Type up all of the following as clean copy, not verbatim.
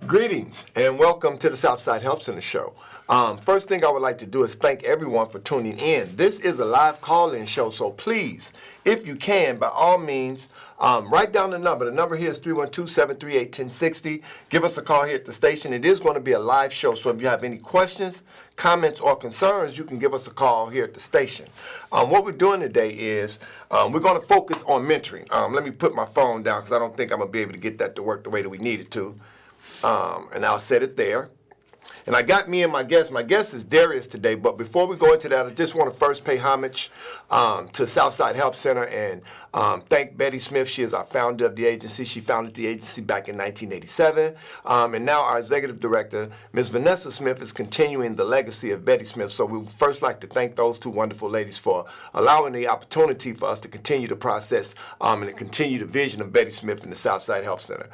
Greetings and welcome to the Southside Help Center show. First thing I would like to do is thank everyone for tuning in. This is a live call-in show, so please, if you can, by all means, write down the number. The number here is 312-738-1060. Give us a call here at the station. It is going to be a live show, so if you have any questions, comments, or concerns, you can give us a call here at the station. What we're doing today is we're going to focus on mentoring. Let me put my phone down because I don't think I'm going to be able to get that to work the way that we need it to. And I'll set it there. And I got me and my guest. My guest is Darrius today, but before we go into that, I just want to first pay homage to Southside Help Center and thank Betty Smith. She is our founder of the agency. She founded the agency back in 1987. And now our executive director, Ms. Vanessa Smith, is continuing the legacy of Betty Smith. So we would first like to thank those two wonderful ladies for allowing the opportunity for us to continue the process and to continue the vision of Betty Smith and the Southside Help Center.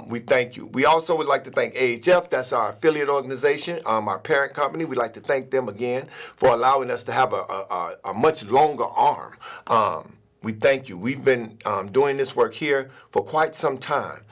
We thank you. We also would like to thank AHF. That's our affiliate organization. Our parent company. We'd like to thank them again for allowing us to have a much longer arm. We thank you. We've been doing this work here for quite some time.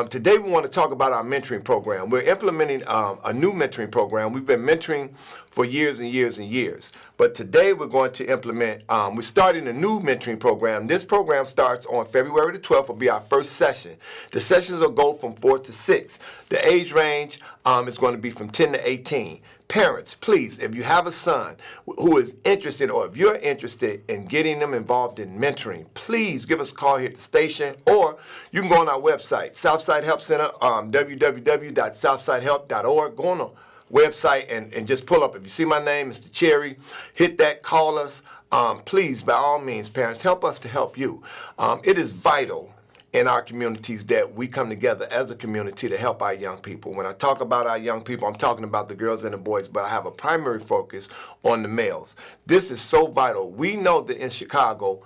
Today we want to talk about our mentoring program. We're implementing a new mentoring program. We've been mentoring for years and years and years. But today we're going to implement, we're starting a new mentoring program. This program starts on February the 12th, will be our first session. The sessions will go from 4 to 6. The age range is going to be from 10 to 18. Parents, please, if you have a son who is interested or if you're interested in getting them involved in mentoring, please give us a call here at the station or you can go on our website, Southside Help Center, www.southsidehelp.org. Go on our website and just pull up. If you see my name, Mr. Cherry, hit that, call us. Please, by all means, parents, help us to help you. It is vital in our communities that we come together as a community to help our young people. When I talk about our young people, I'm talking about the girls and the boys, but I have a primary focus on the males. This is so vital. We know that in Chicago,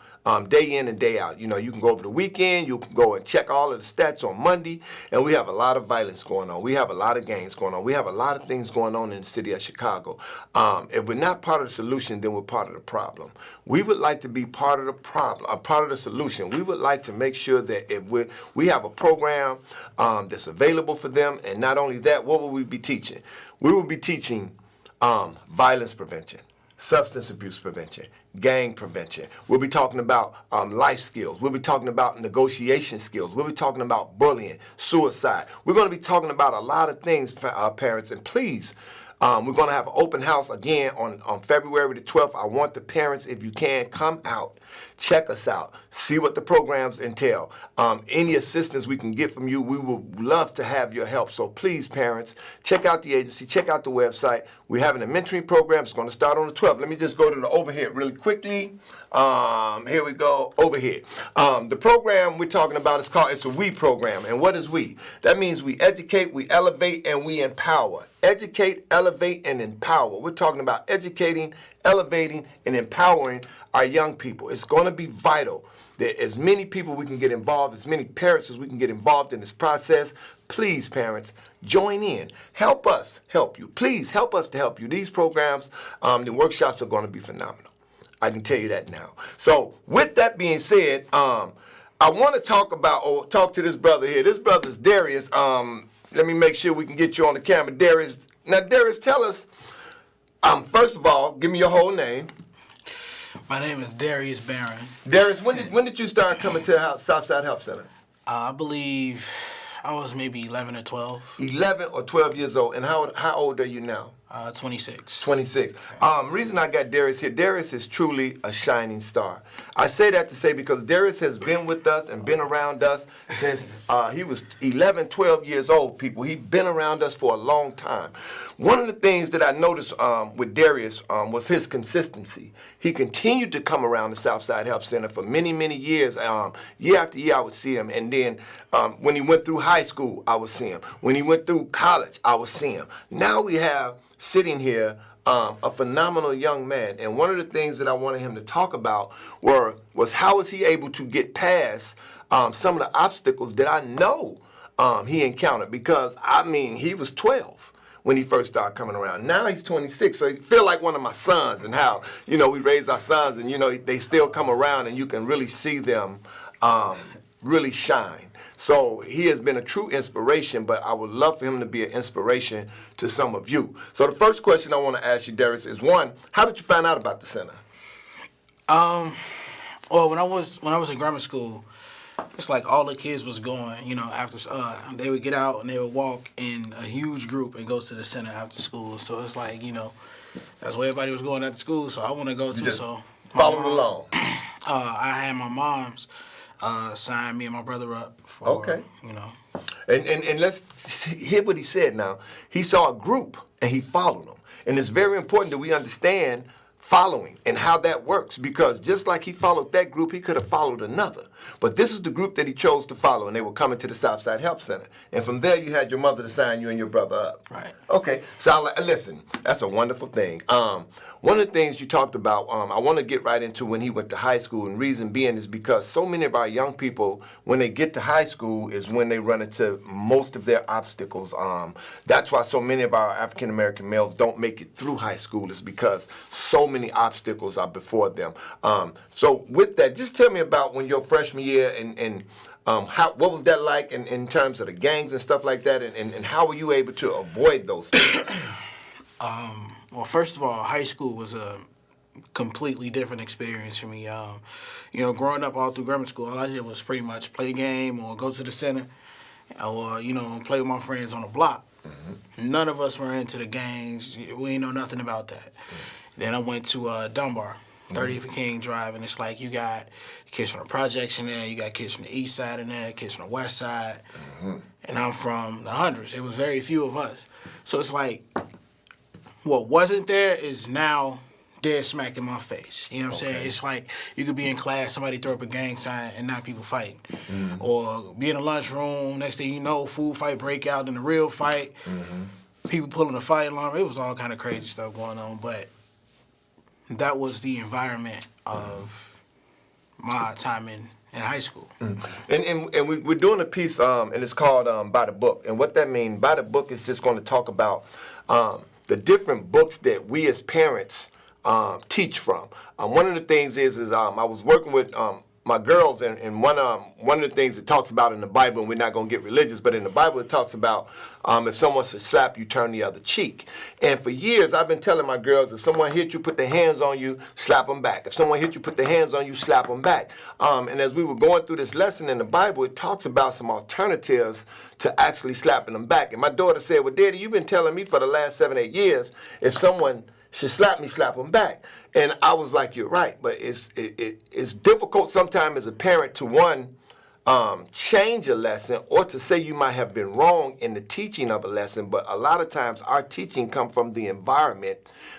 day in and day out, you know, you can go over the weekend, you can go and check all of the stats on Monday, and we have a lot of violence going on. We have a lot of gangs going on. We have a lot of things going on in the city of Chicago. If we're not part of the solution, then we're part of the problem. We would like to be part of the problem, a part of the solution. We would like to make sure that if we have a program that's available for them, and not only that, what will we be teaching? We will be teaching violence prevention, substance abuse prevention, gang prevention. We'll be talking about life skills. We'll be talking about negotiation skills. We'll be talking about bullying, suicide. We're going to be talking about a lot of things, parents, and please, we're going to have an open house again on February the 12th. I want the parents, if you can, come out, check us out, see what the programs entail. Any assistance we can get from you, we would love to have your help. So please, parents, check out the agency, check out the website. We're having a mentoring program. It's going to start on the 12th. Let me just go to the overhead really quickly. Here we go, overhead. The program we're talking about is called, it's a WE program. And what is WE? That means we educate, we elevate, and we empower. Educate, elevate, and empower. We're talking about educating, elevating, and empowering our young people. It's going to be vital that as many people we can get involved, as many parents as we can get involved in this process. Please, parents, join in. Help us help you. Please help us to help you. These programs, the workshops are going to be phenomenal. I can tell you that now. So with that being said, I want to talk to this brother here. This brother's Darrius. Let me make sure we can get you on the camera. Darrius. Now, Darrius, tell us, first of all, give me your whole name. My name is Darrius Barron. Darrius, when did you start coming to the Southside Help Center? I believe I was maybe 11 or 12. 11 or 12 years old. And how old are you now? 26. 26. Reason I got Darrius here, Darrius is truly a shining star. I say that to say because Darrius has been with us and been around us since he was 11, 12 years old, people. He's been around us for a long time. One of the things that I noticed with Darrius was his consistency. He continued to come around the Southside Help Center for many, many years. Year after year, I would see him. And then when he went through high school, I would see him. When he went through college, I would see him. Now we have sitting here a phenomenal young man. And one of the things that I wanted him to talk about was how is he able to get past some of the obstacles that I know he encountered. Because, I mean, he was 12 when he first started coming around. Now he's 26, so he feel like one of my sons, and how, you know, we raise our sons and, you know, they still come around and you can really see them really shine. So he has been a true inspiration, but I would love for him to be an inspiration to some of you. So the first question I want to ask you, Darrius, is one, how did you find out about the center? Well, when I was in grammar school, it's like all the kids was going, after they would get out and they would walk in a huge group and go to the center after school. So it's like, that's where everybody was going after school. So I want to go to. So following along. I had my mom's sign me and my brother up for. Okay. And let's hear what he said now. He saw a group and he followed them. And it's very important that we understand following and how that works, because just like he followed that group, he could have followed another. But this is the group that he chose to follow, and they were coming to the Southside Help Center. And from there, you had your mother to sign you and your brother up. Right. Okay. So listen, that's a wonderful thing. One of the things you talked about, I want to get right into when he went to high school, and reason being is because so many of our young people, when they get to high school, is when they run into most of their obstacles. That's why so many of our African American males don't make it through high school, is because so many obstacles are before them. So with that, just tell me about when your freshman year and what was that like in terms of the gangs and stuff like that, and how were you able to avoid those things? Well, first of all, high school was a completely different experience for me. Growing up all through grammar school, all I did was pretty much play the game or go to the center or, play with my friends on the block. Mm-hmm. None of us were into the gangs. We ain't know nothing about that. Mm-hmm. Then I went to Dunbar, 30th and King Drive, and it's like you got kids from the projects in there, you got kids from the east side in there, kids from the west side, and I'm from the hundreds. It was very few of us. So it's like, what wasn't there is now dead smack in my face. You know what I'm saying? It's like you could be in class, somebody throw up a gang sign, and not people fighting. Mm-hmm. Or be in a lunchroom, next thing you know, food fight break out, then the real fight. Mm-hmm. People pulling a fight alarm. It was all kind of crazy stuff going on, but that was the environment of my time in high school. Mm. And we're doing a piece, and it's called By the Book. And what that means, By the Book is just going to talk about the different books that we as parents teach from. One of the things is I was working with my girls, and one of the things it talks about in the Bible, and we're not going to get religious, but in the Bible it talks about if someone should slap you, turn the other cheek. And for years I've been telling my girls, if someone hit you, put their hands on you, slap them back. If someone hit you, put their hands on you, slap them back. And as we were going through this lesson in the Bible, it talks about some alternatives to actually slapping them back. And my daughter said, well, Daddy, you've been telling me for the last 7-8 years, if someone should slap me, slap them back. And I was like, you're right, but it's difficult sometimes as a parent to, change a lesson, or to say you might have been wrong in the teaching of a lesson, but a lot of times our teaching come from the environment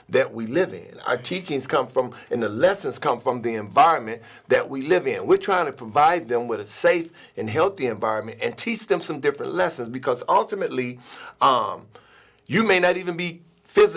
that we live in. Our teachings come from, and the lessons come from the environment that we live in. We're trying to provide them with a safe and healthy environment and teach them some different lessons, because ultimately, you may not even be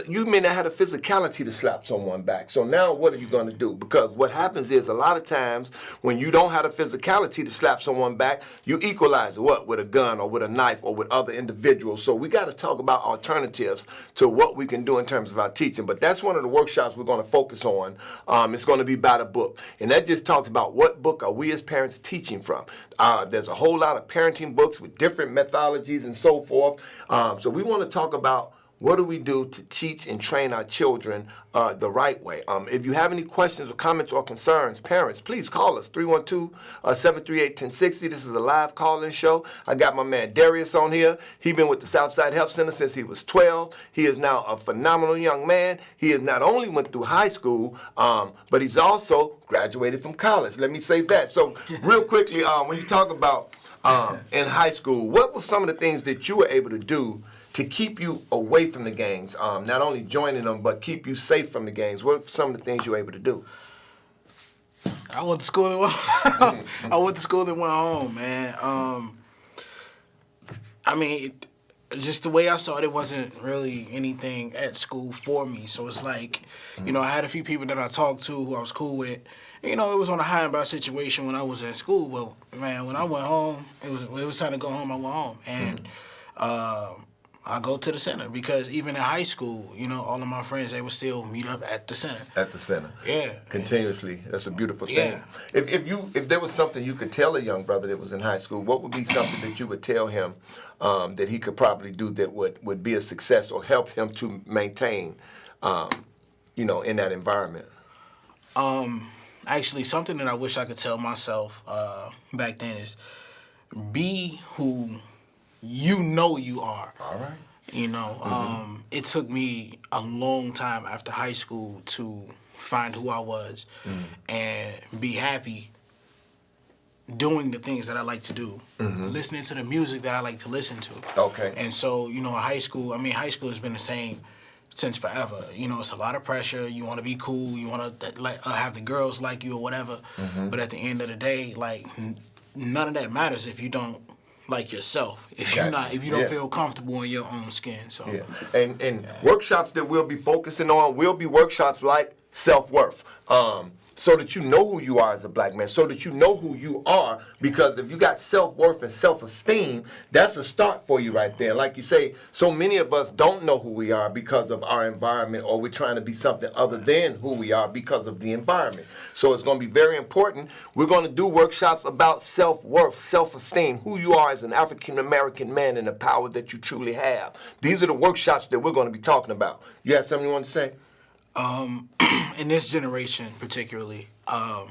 you may not have the physicality to slap someone back. So now what are you going to do? Because what happens is a lot of times when you don't have the physicality to slap someone back, you equalize it, with a gun or with a knife or with other individuals. So we got to talk about alternatives to what we can do in terms of our teaching. But that's one of the workshops we're going to focus on. It's going to be By the Book. And that just talks about what book are we as parents teaching from. There's a whole lot of parenting books with different methodologies and so forth. So we want to talk about what do we do to teach and train our children the right way? If you have any questions or comments or concerns, parents, please call us, 312-738-1060. This is a live call-in show. I got my man Darrius on here. He's been with the Southside Help Center since he was 12. He is now a phenomenal young man. He has not only went through high school, but he's also graduated from college. Let me say that. So real quickly, when you talk about in high school, what were some of the things that you were able to do to keep you away from the gangs, not only joining them, but keep you safe from the gangs? What are some of the things you were able to do? I went to school and went home, man. Just the way I saw it, it wasn't really anything at school for me. So it's like, I had a few people that I talked to who I was cool with. It was on a high and by situation when I was at school. But, man, when I went home, it was time to go home. I went home. And I go to the center because even in high school, all of my friends, they would still meet up at the center. At the center. Yeah. Continuously. That's a beautiful thing. Yeah. If there was something you could tell a young brother that was in high school, what would be something that you would tell him that he could probably do that would be a success or help him to maintain, in that environment? Actually, something that I wish I could tell myself back then is be who you know you are. All right. It took me a long time after high school to find who I was and be happy doing the things that I like to do, listening to the music that I like to listen to. Okay. And so, high school has been the same since forever. It's a lot of pressure. You want to be cool. You want to have the girls like you or whatever. But at the end of the day, none of that matters if you don't like yourself. If you don't feel comfortable in your own skin. So and workshops that we'll be focusing on will be workshops like self-worth. So that you know who you are as a black man, so that you know who you are, because if you got self-worth and self-esteem, that's a start for you right there. Like you say, so many of us don't know who we are because of our environment, or we're trying to be something other than who we are because of the environment. So it's going to be very important. We're going to do workshops about self-worth, self-esteem, who you are as an African-American man and the power that you truly have. These are the workshops that we're going to be talking about. You have something you want to say? In this generation particularly, to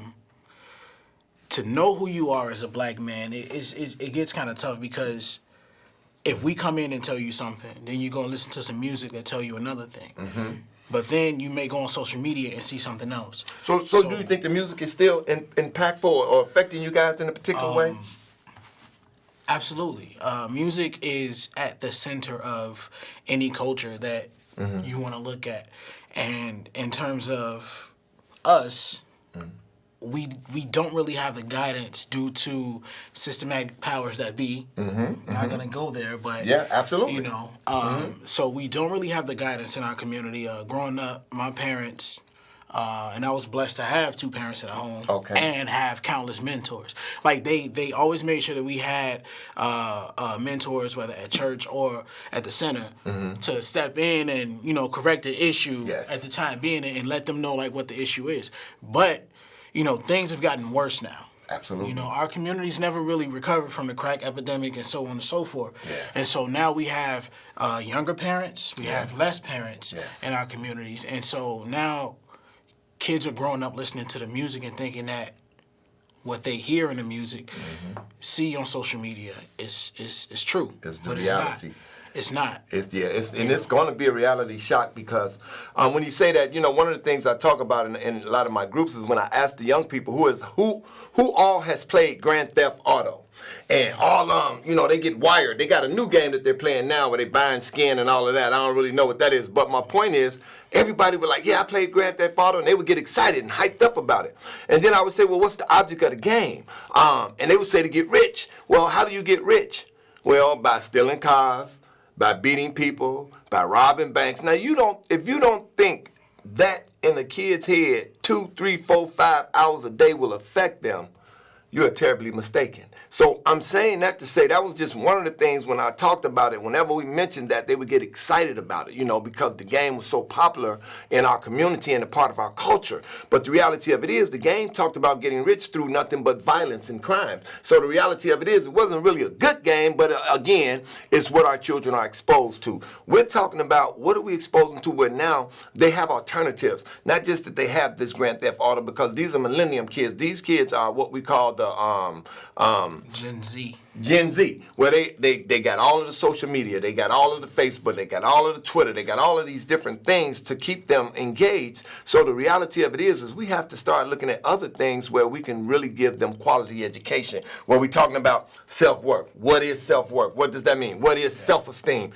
know who you are as a black man, it gets kind of tough, because if we come in and tell you something, then you're going to listen to some music that tell you another thing. But then you may go on social media and see something else. So do you think the music is still impactful or affecting you guys in a particular way? Absolutely. Music is at the center of any culture that you want to look at. And in terms of us, we don't really have the guidance due to systematic powers that be. Not gonna go there, but yeah, absolutely. So we don't really have the guidance in our community. Growing up, my parents, and I was blessed to have two parents at home, and have countless mentors. Like they always made sure that we had mentors, whether at church or at the center, to step in and correct the issue at the time being, and let them know what the issue is. But things have gotten worse now. Absolutely. Our communities never really recovered from the crack epidemic and so on and so forth. Yes. And so now we have younger parents, we have less parents in our communities, and so now kids are growing up listening to the music and thinking that what they hear in the music, see on social media is true. It's the reality. It's not. It's going to be a reality shock, because when you say that, one of the things I talk about in a lot of my groups is when I ask the young people who all has played Grand Theft Auto. And all they get wired. They got a new game that they're playing now where they buying skin and all of that. I don't really know what that is. But my point is, everybody would I played Grand Theft Auto, and they would get excited and hyped up about it. And then I would say, well, what's the object of the game? And they would say to get rich. Well, how do you get rich? Well, by stealing cars, by beating people, by robbing banks. Now, if you don't think that in a kid's head 2, 3, 4, 5 hours a day will affect them, you're terribly mistaken. So I'm saying that to say that was just one of the things when I talked about it. Whenever we mentioned that, they would get excited about it, because the game was so popular in our community and a part of our culture. But the reality of it is, the game talked about getting rich through nothing but violence and crime. So the reality of it is, it wasn't really a good game, but again, it's what our children are exposed to. We're talking about what are we exposing them to where now they have alternatives. Not just that they have this Grand Theft Auto, because these are millennium kids. These kids are what we call the Gen Z, where they got all of the social media, they got all of the Facebook, they got all of the Twitter, they got all of these different things to keep them engaged. So the reality of it is we have to start looking at other things where we can really give them quality education. Where we're talking about self-worth. What is self-worth? What does that mean? What is self-esteem?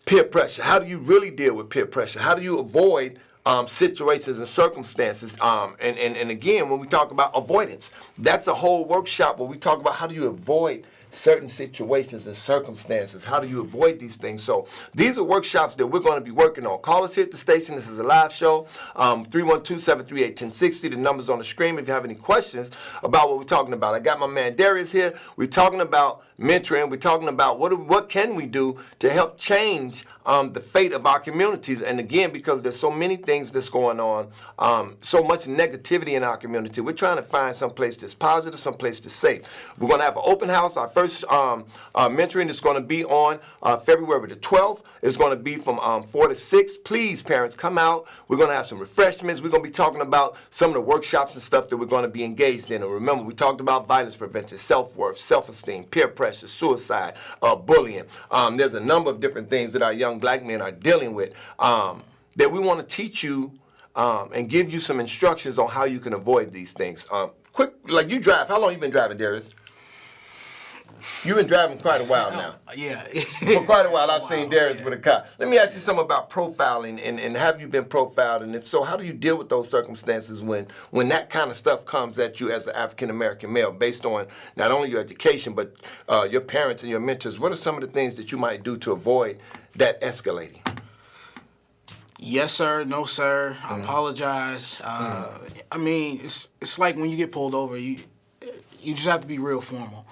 Peer pressure. How do you really deal with peer pressure? How do you avoid situations and circumstances, and again, when we talk about avoidance, that's a whole workshop where we talk about how do you avoid certain situations and circumstances. How do you avoid these things? So these are workshops that we're going to be working on. Call us here at the station. This is a live show, 312-738-1060. The number's on the screen if you have any questions about what we're talking about. I got my man Darrius here. We're talking about mentoring. We're talking about what can we do to help change the fate of our communities. And again, because there's so many things that's going on, so much negativity in our community, we're trying to find some place that's positive, some place that's safe. We're going to have an open house. Our first mentoring is going to be on February the 12th. It's going to be from 4 to 6. Please, parents, come out. We're going to have some refreshments. We're going to be talking about some of the workshops and stuff that we're going to be engaged in. And remember, we talked about violence prevention, self-worth, self-esteem, peer pressure, suicide, bullying. There's a number of different things that our young black men are dealing with that we want to teach you and give you some instructions on how you can avoid these things. Quick, like you drive. How long you been driving, Darrius? You've been driving quite a while now. Yeah. For quite a while, I've seen Darrius with a car. Let me ask you something about profiling, and have you been profiled? And if so, how do you deal with those circumstances when that kind of stuff comes at you as an African-American male, based on not only your education, but your parents and your mentors? What are some of the things that you might do to avoid that escalating? Yes, sir. No, sir. I apologize. I mean, it's like when you get pulled over, you just have to be real formal.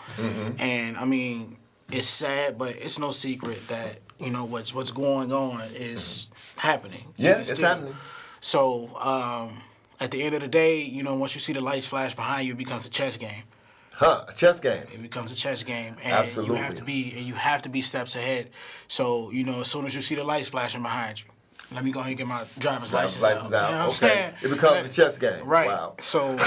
And I mean, it's sad, but it's no secret that what's going on is happening. Yeah, it's happening. So at the end of the day, once you see the lights flash behind you, it becomes a chess game. A chess game. It becomes a chess game, and Absolutely. you have to be steps ahead. So as soon as you see the lights flashing behind you, let me go ahead and get my driver's license out. You know what I'm saying? It becomes a chess game. Right. Wow. So,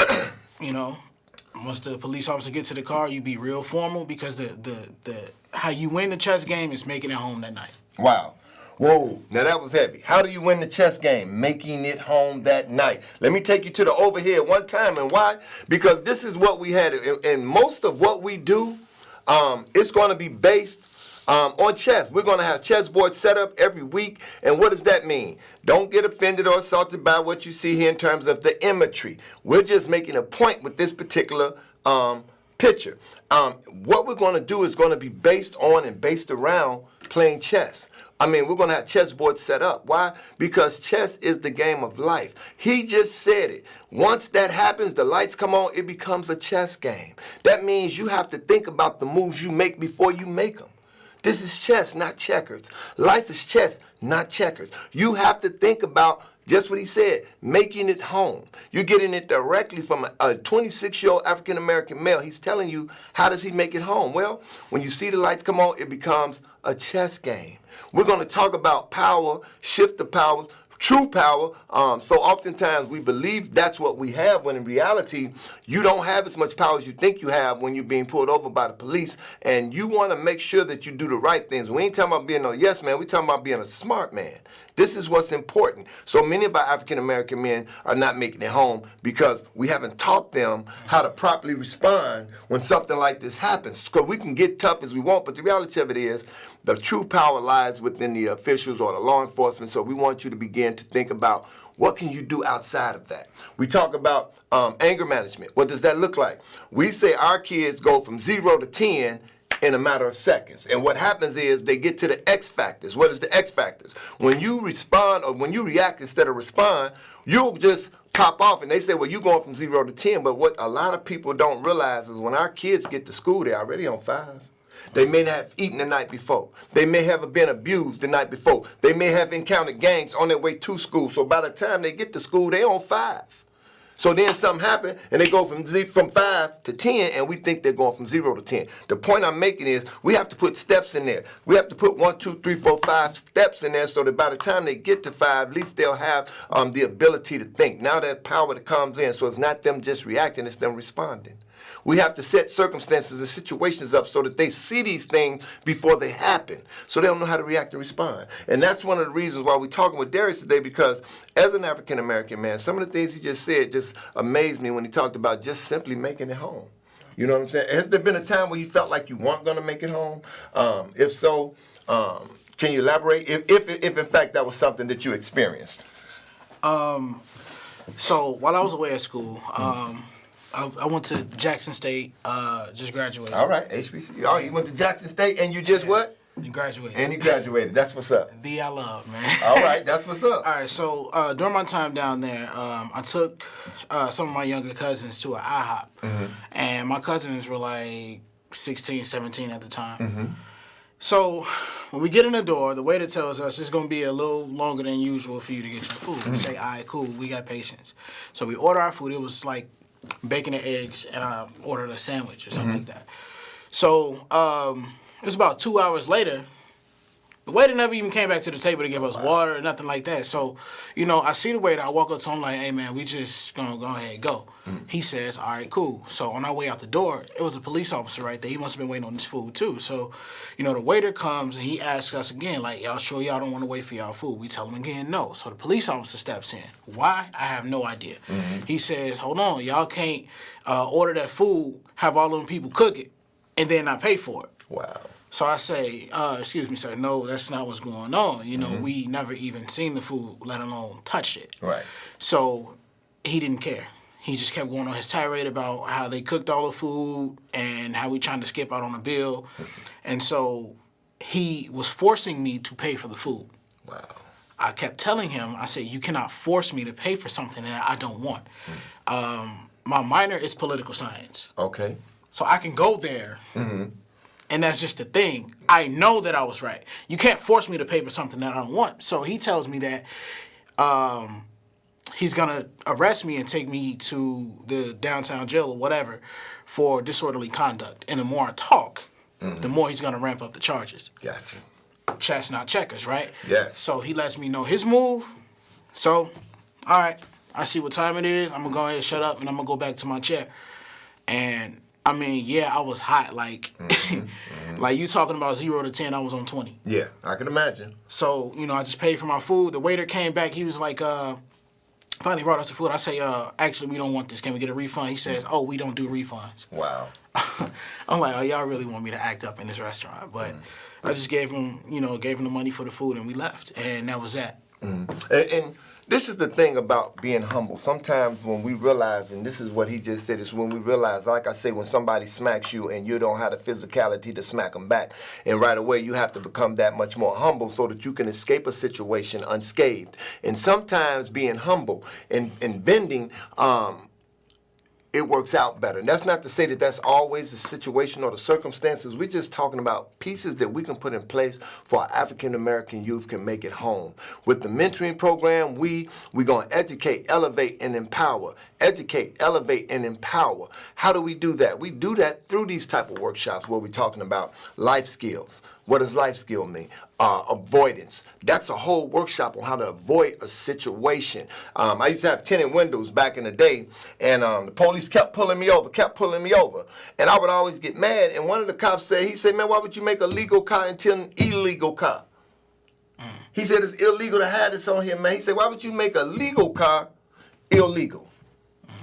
once the police officer gets to the car, you be real formal, because the how you win the chess game is making it home that night. Wow. Whoa, now that was heavy. How do you win the chess game? Making it home that night. Let me take you to the overhead one time, and why? Because this is what we had, and most of what we do, it's going to be based on chess. We're going to have chess boards set up every week, and what does that mean? Don't get offended or assaulted by what you see here in terms of the imagery. We're just making a point with this particular picture. What we're going to do is going to be based on and based around playing chess. I mean, we're going to have chess boards set up. Why? Because chess is the game of life. He just said it. Once that happens, the lights come on, it becomes a chess game. That means you have to think about the moves you make before you make them. This is chess, not checkers. Life is chess, not checkers. You have to think about just what he said, making it home. You're getting it directly from a 26-year-old African-American male. He's telling you, how does he make it home? Well, when you see the lights come on, it becomes a chess game. We're going to talk about power, shift the powers, true power. So oftentimes we believe that's what we have, when in reality, you don't have as much power as you think you have when you're being pulled over by the police. And you want to make sure that you do the right things. We ain't talking about being no yes man. We're talking about being a smart man. This is what's important. So many of our African-American men are not making it home because we haven't taught them how to properly respond when something like this happens. Because we can get tough as we want, but the reality of it is the true power lies within the officials or the law enforcement. So we want you to begin to think about, what can you do outside of that? We talk about anger management. What does that look like? We say our kids go from 0 to 10 in a matter of seconds. And what happens is they get to the X factors. What is the X factors? When you respond or when you react instead of respond, you'll just pop off. And they say, well, you're going from 0 to 10. But what a lot of people don't realize is when our kids get to school, they're already on 5. They may not have eaten the night before. They may have been abused the night before. They may have encountered gangs on their way to school. So by the time they get to school, they're on 5. So then something happened, and they go from 5 to 10, and we think they're going from 0 to 10. The point I'm making is we have to put steps in there. We have to put 1, 2, 3, 4, 5 steps in there so that by the time they get to 5, at least they'll have the ability to think. Now that power that comes in, so it's not them just reacting, it's them responding. We have to set circumstances and situations up so that they see these things before they happen, so they don't know how to react and respond. And that's one of the reasons why we're talking with Darrius today, because as an African-American man, some of the things he just said just amazed me when he talked about just simply making it home. You know what I'm saying? Has there been a time when you felt like you weren't going to make it home? If so, can you elaborate? If in fact that was something that you experienced? So while I was away at school, I went to Jackson State. Just graduated. All right, HBCU. Oh, you went to Jackson State and you just what? And graduated. And you graduated. That's what's up. The I love, man. All right, that's what's up. All right, so during my time down there, I took some of my younger cousins to an IHOP. And my cousins were like 16, 17 at the time. So when we get in the door, the waiter tells us it's going to be a little longer than usual for you to get your food. We say, all right, cool, we got patience. So we order our food. It was like bacon and eggs, and I ordered a sandwich or something like that. So it was about 2 hours later. The waiter never even came back to the table to give us water or nothing like that. So, I see the waiter. I walk up to him like, hey, man, we just going to go ahead and go. He says, all right, cool. So on our way out the door, it was a police officer right there. He must have been waiting on this food, too. So, the waiter comes and he asks us again, like, y'all sure y'all don't want to wait for y'all food? We tell him again, no. So the police officer steps in. Why? I have no idea. He says, hold on, y'all can't order that food, have all them people cook it, and then not pay for it. Wow. So I say, excuse me, sir, no, that's not what's going on. We never even seen the food, let alone touched it. Right. So he didn't care. He just kept going on his tirade about how they cooked all the food and how we trying to skip out on the bill. And so he was forcing me to pay for the food. Wow. I kept telling him, I said, you cannot force me to pay for something that I don't want. My minor is political science. Okay. So I can go there. And that's just the thing. I know that I was right. You can't force me to pay for something that I don't want. So he tells me that he's going to arrest me and take me to the downtown jail or whatever for disorderly conduct. And the more I talk, the more he's going to ramp up the charges. Gotcha. Chats, not checkers, right? Yes. So he lets me know his move. So, all right, I see what time it is. I'm going to go ahead and shut up, and I'm going to go back to my chair. And I mean, yeah, I was hot. Like, like you talking about 0 to 10, I was on 20. Yeah, I can imagine. So, I just paid for my food. The waiter came back. He was like, finally brought us the food. I say, actually, we don't want this. Can we get a refund? He says, oh, we don't do refunds. Wow. I'm like, oh, y'all really want me to act up in this restaurant. But I just gave him the money for the food, and we left. And that was that. And this is the thing about being humble. Sometimes when we realize, and this is what he just said, is when we realize, like I say, when somebody smacks you and you don't have the physicality to smack them back, and right away you have to become that much more humble so that you can escape a situation unscathed. And sometimes being humble and bending, it works out better. And that's not to say that that's always the situation or the circumstances. We're just talking about pieces that we can put in place for our African-American youth can make it home. With the mentoring program, we're going to educate, elevate, and empower. Educate, elevate, and empower. How do we do that? We do that through these type of workshops where we're talking about life skills. What does life skill mean? Avoidance. That's a whole workshop on how to avoid a situation. I used to have tinted windows back in the day, and the police kept pulling me over. And I would always get mad, and one of the cops said, man, why would you make a legal car into an illegal car? He said, it's illegal to have this on here, man. He said, why would you make a legal car illegal?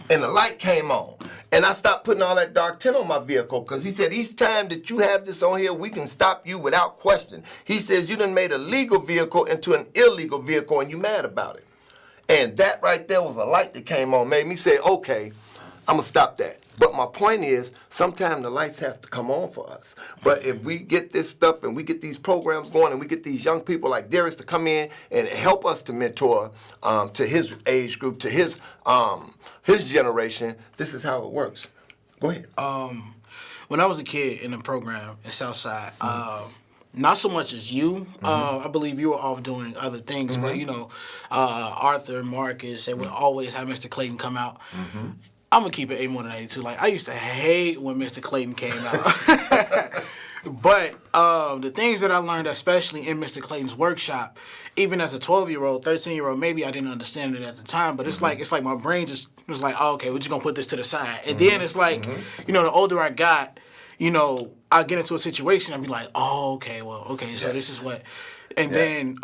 And the light came on. And I stopped putting all that dark tint on my vehicle because he said, each time that you have this on here, we can stop you without question. He says, you done made a legal vehicle into an illegal vehicle and you mad about it. And that right there was a light that came on, made me say, okay, I'm going to stop that. But my point is, sometimes the lights have to come on for us. But if we get this stuff and we get these programs going and we get these young people like Darrius to come in and help us to mentor to his age group, to his generation, this is how it works. Go ahead. When I was a kid in the program in Southside, not so much as you. I believe you were off doing other things, but Arthur, Marcus, they would always have Mr. Clayton come out. I'm going to keep it A more than 82. Like, I used to hate when Mr. Clayton came out. But the things that I learned, especially in Mr. Clayton's workshop, even as a 12-year-old, 13-year-old, maybe I didn't understand it at the time, but it's like my brain just was like, oh, okay, we're just going to put this to the side. And then it's like, the older I got, I get into a situation, I'd be like, oh, okay, so this is what. And then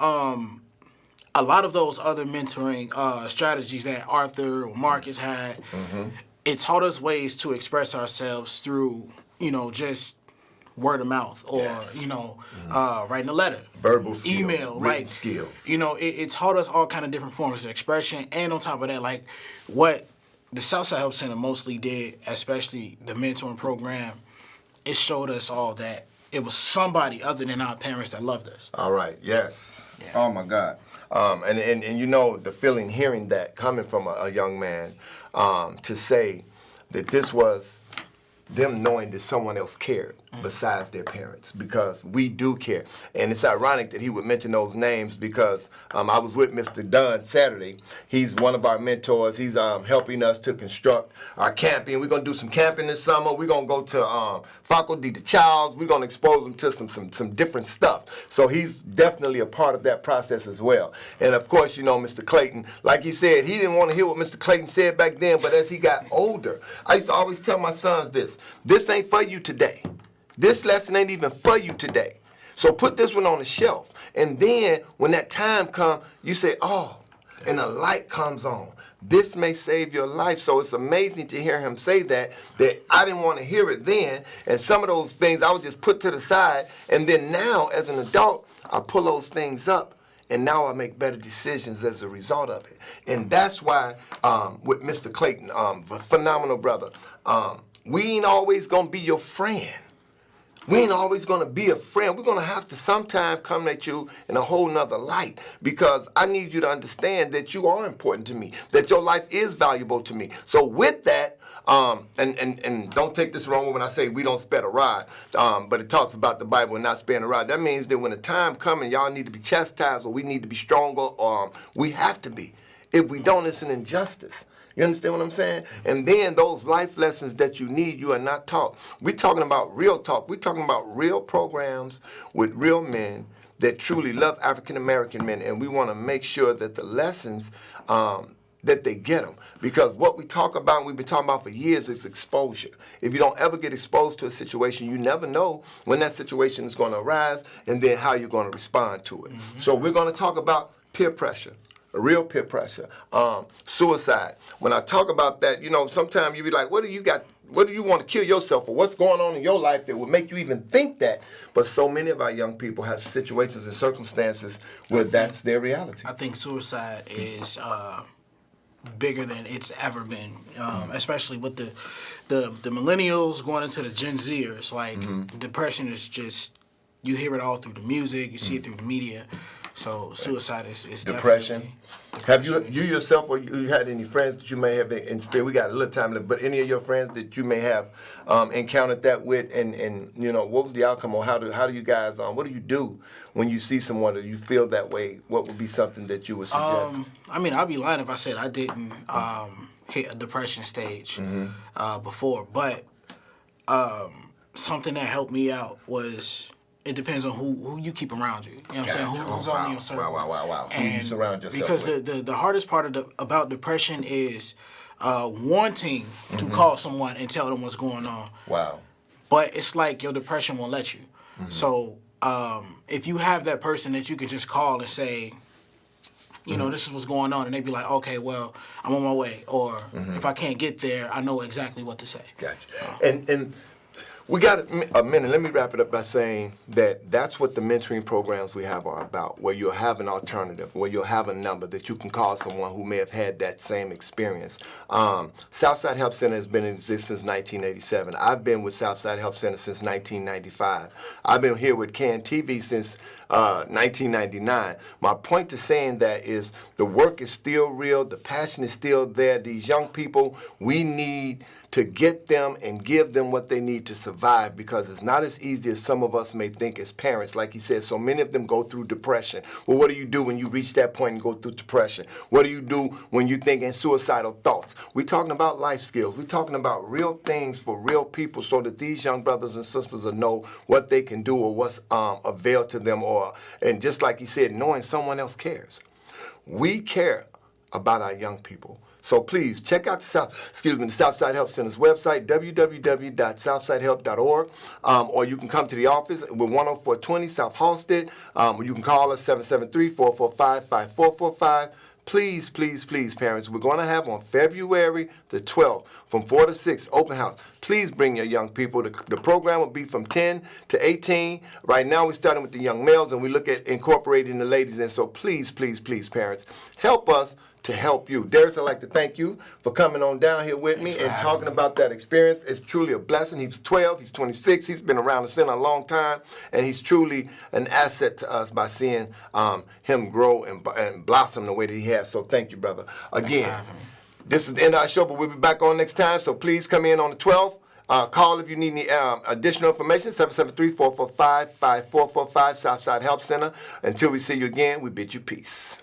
a lot of those other mentoring strategies that Arthur or Marcus had, it taught us ways to express ourselves through, just word of mouth or, writing a letter. Verbal skills. Email. Written skills. It taught us all kind of different forms of expression. And on top of that, like, what the Southside Help Center mostly did, especially the mentoring program, it showed us all that it was somebody other than our parents that loved us. All right. Yes. Yeah. Oh my God. And you know the feeling, hearing that coming from a young man, to say that this was them knowing that someone else cared besides their parents, because we do care. And it's ironic that he would mention those names because I was with Mr. Dunn Saturday. He's one of our mentors. He's helping us to construct our camping. We're going to do some camping this summer. We're going to go to Faculty de Childs. We're going to expose them to some different stuff. So he's definitely a part of that process as well. And of course, you know, Mr. Clayton, like he said, he didn't want to hear what Mr. Clayton said back then, but as he got older, I used to always tell my sons this ain't for you today. This lesson ain't even for you today. So put this one on the shelf. And then when that time comes, you say, oh, and the light comes on. This may save your life. So it's amazing to hear him say that I didn't want to hear it then. And some of those things I would just put to the side. And then now, as an adult, I pull those things up. And now I make better decisions as a result of it. And that's why with Mr. Clayton, a phenomenal brother, we ain't always going to be your friend. We ain't always going to be a friend. We're going to have to sometime come at you in a whole nother light, because I need you to understand that you are important to me, that your life is valuable to me. So with that, and don't take this wrong when I say we don't spare a rod, but it talks about the Bible and not sparing a rod. That means that when the time comes and y'all need to be chastised, or we need to be stronger, we have to be. If we don't, it's an injustice. You understand what I'm saying? And then those life lessons that you need, you are not taught. We're talking about real talk. We're talking about real programs with real men that truly love African American men, and we want to make sure that the lessons that they get them. Because what we talk about, and we've been talking about for years, is exposure. If you don't ever get exposed to a situation, you never know when that situation is going to arise and then how you're going to respond to it. Mm-hmm. So we're going to talk about peer pressure. Real peer pressure, suicide. When I talk about that, you know, sometimes you be like, what do you got? What do you want to kill yourself for? What's going on in your life that would make you even think that? But so many of our young people have situations and circumstances where that's their reality. I think suicide is bigger than it's ever been, especially with the millennials going into the Gen Zers. Like, depression is just, you hear it all through the music, you see it through the media. So suicide is depression. Definitely. Have you yourself, or you had any friends that you may have inspired? We got a little time left, but any of your friends that you may have encountered that with, and you know, what was the outcome, or how do you guys, what do you do when you see someone that you feel that way? What would be something that you would suggest? I mean, I'd be lying if I said I didn't hit a depression stage before, but something that helped me out was, it depends on who you keep around you. You know what I'm saying? Who's all in your circle. Wow. Who you surround yourself because with. Because the hardest part about depression is wanting to call someone and tell them what's going on. Wow. But it's like your depression won't let you. So if you have that person that you can just call and say, you know, this is what's going on, and they be like, okay, well, I'm on my way. Or if I can't get there, I know exactly what to say. Gotcha. And we got a minute. Let me wrap it up by saying that that's what the mentoring programs we have are about, where you'll have an alternative, where you'll have a number that you can call someone who may have had that same experience. Southside Help Center has been in existence since 1987. I've been with Southside Help Center since 1995. I've been here with CAN TV since 1999. My point to saying that is the work is still real, the passion is still there. These young people, we need to get them and give them what they need to survive, because it's not as easy as some of us may think as parents. Like you said, so many of them go through depression. Well, what do you do when you reach that point and go through depression? What do you do when you're thinking suicidal thoughts? We're talking about life skills. We're talking about real things for real people, so that these young brothers and sisters will know what they can do or what's available to them, and just like he said, knowing someone else cares. We care about our young people. So please check out the Southside Help Center's website, www.southsidehelp.org, or you can come to the office with 10420 South Halsted, or you can call us 773-445-5445. Please, please, please, parents, we're going to have on February the 12th from 4 to 6, open house. Please bring your young people. The program will be from 10 to 18. Right now we're starting with the young males, and we look at incorporating the ladies. And so please, please, please, parents, help us to help you. Darrius, I'd like to thank you for coming on down here with me and talking about that experience. It's truly a blessing. He's 12, he's 26, he's been around the center a long time, and he's truly an asset to us by seeing him grow and blossom the way that he has. So thank you, brother. Again, this is the end of our show, but we'll be back on next time, so please come in on the 12th. Call if you need any additional information, 773-445-5445, Southside Help Center. Until we see you again, we bid you peace.